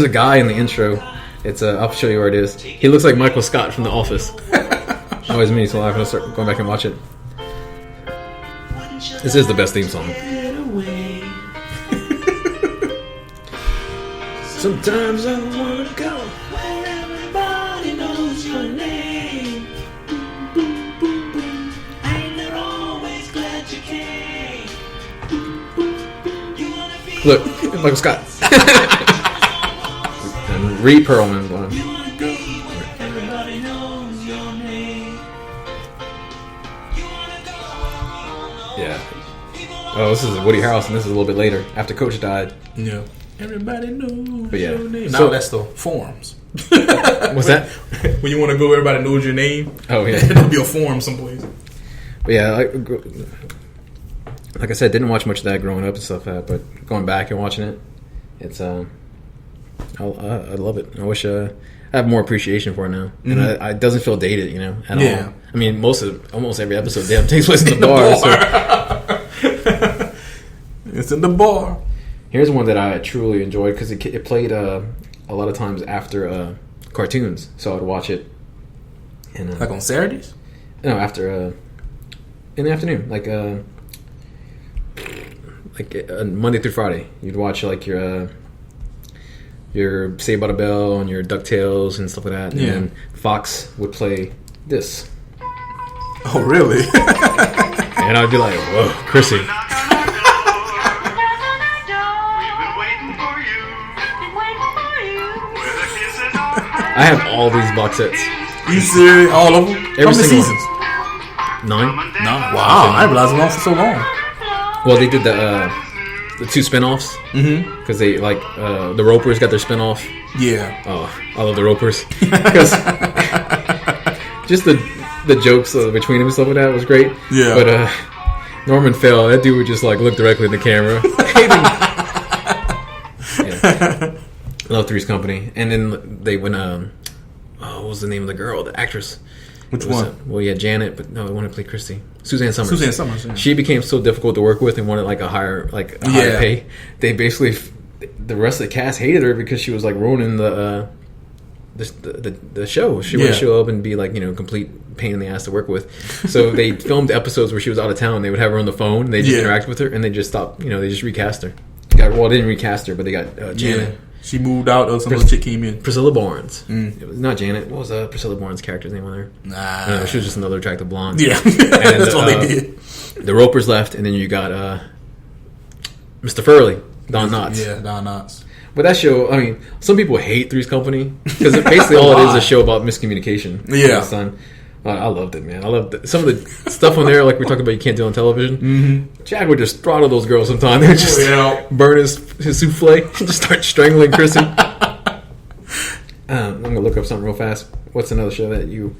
Speaker 1: a guy in the intro. It's I'll show you where it is. He looks like Michael Scott from The Office. Always me, so I'm gonna start going back and watch it. This is the best theme song. Sometimes I wanna go where everybody knows your name. Boom, boom, boom, boom. And they're always glad you came. Boom, boom, boom. You wanna be Look, Michael Scott. And Ree Perlman going. You wanna go where everybody knows your name. You wanna go. Yeah. Oh, this is Woody Harrelson. This is a little bit later after Coach died.
Speaker 2: Yeah. Everybody knows
Speaker 1: your
Speaker 2: name.
Speaker 1: So,
Speaker 2: now that's the forums.
Speaker 1: What's that?
Speaker 2: When you want to go, everybody knows your name.
Speaker 1: Oh, yeah.
Speaker 2: There'll be a forum someplace.
Speaker 1: But yeah, like I said, didn't watch much of that growing up and stuff like that, but going back and watching it, it's I love it. I wish I have more appreciation for it now. And it doesn't feel dated, at all. I mean, almost every episode takes place in the bar. So.
Speaker 2: It's in the bar.
Speaker 1: Here's one that I truly enjoyed because it played a lot of times after cartoons, so I'd watch it. And,
Speaker 2: like on Saturdays?
Speaker 1: No, after in the afternoon, like Monday through Friday. You'd watch like your Saved by the Bell and your DuckTales and stuff like that. And then Fox would play this.
Speaker 2: Oh, really?
Speaker 1: And I'd be like, whoa, Chrissy. I have all these box sets.
Speaker 2: You serious? All of them?
Speaker 1: Every
Speaker 2: How many
Speaker 1: single
Speaker 2: seasons?
Speaker 1: 9.
Speaker 2: Wow, I didn't realize it went on for so long.
Speaker 1: Well, they did the 2 spinoffs. Because they the Ropers got their spinoff.
Speaker 2: Yeah.
Speaker 1: Oh, I love the Ropers. Because just the jokes between them and stuff like that was great.
Speaker 2: Yeah.
Speaker 1: But Norman Fell, that dude would just like look directly in the camera. Yeah. Love Three's Company. And then they went, what was the name of the girl, the actress?
Speaker 2: Which one?
Speaker 1: Well, yeah, Janet, but no, I want to play Christy. Suzanne Summers.
Speaker 2: Yeah.
Speaker 1: She became so difficult to work with and wanted like a higher pay. They basically, the rest of the cast hated her because she was like ruining the show. She would show up and be like, complete pain in the ass to work with. So they filmed episodes where she was out of town. They would have her on the phone. They just interact with her, and they just stopped. They just recast her. They didn't recast her, but they got Janet.
Speaker 2: Yeah. She moved out. Some other chick came in.
Speaker 1: Priscilla Barnes. It was not Janet. What was Priscilla Barnes' character's name on there?
Speaker 2: Nah.
Speaker 1: She was just another attractive blonde.
Speaker 2: Yeah.
Speaker 1: And
Speaker 2: that's all they did.
Speaker 1: The Ropers left, and then you got Mr. Furley, Don Knotts.
Speaker 2: Yeah, Don Knotts.
Speaker 1: But that show, I mean, some people hate Three's Company because basically all it is a show about miscommunication.
Speaker 2: Yeah.
Speaker 1: Son. I loved it, man. I loved some of the stuff on there, like we talked about. You can't do on television. Mm-hmm. Jack would just throttle those girls sometimes. They would just burn his souffle and just start strangling Chrissy. I'm gonna look up something real fast. What's another show that you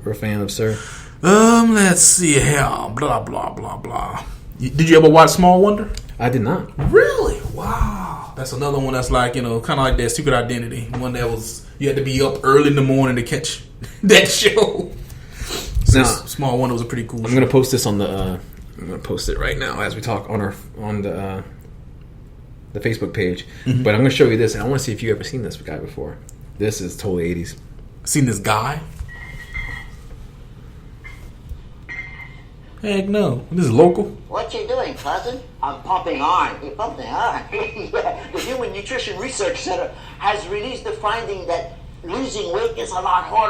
Speaker 1: were a fan of, sir?
Speaker 2: Let's see here. Blah blah blah blah. Did you ever watch Small Wonder?
Speaker 1: I did not.
Speaker 2: Really? Wow. That's another one that's like kind of like that Secret Identity. One that was you had to be up early in the morning to catch that show.
Speaker 1: Now,
Speaker 2: Small Wonder was a pretty cool.
Speaker 1: I'm gonna post this on the. I'm gonna post it right now as we talk on the Facebook page.
Speaker 2: Mm-hmm.
Speaker 1: But I'm gonna show you this, and I want to see if you ever seen this guy before. This is totally 80s.
Speaker 2: Seen this guy? Heck no. This is local.
Speaker 6: What you doing, cousin? I'm pumping iron. You're pumping iron? Yeah. The Human Nutrition Research Center has released the finding that losing weight is a lot harder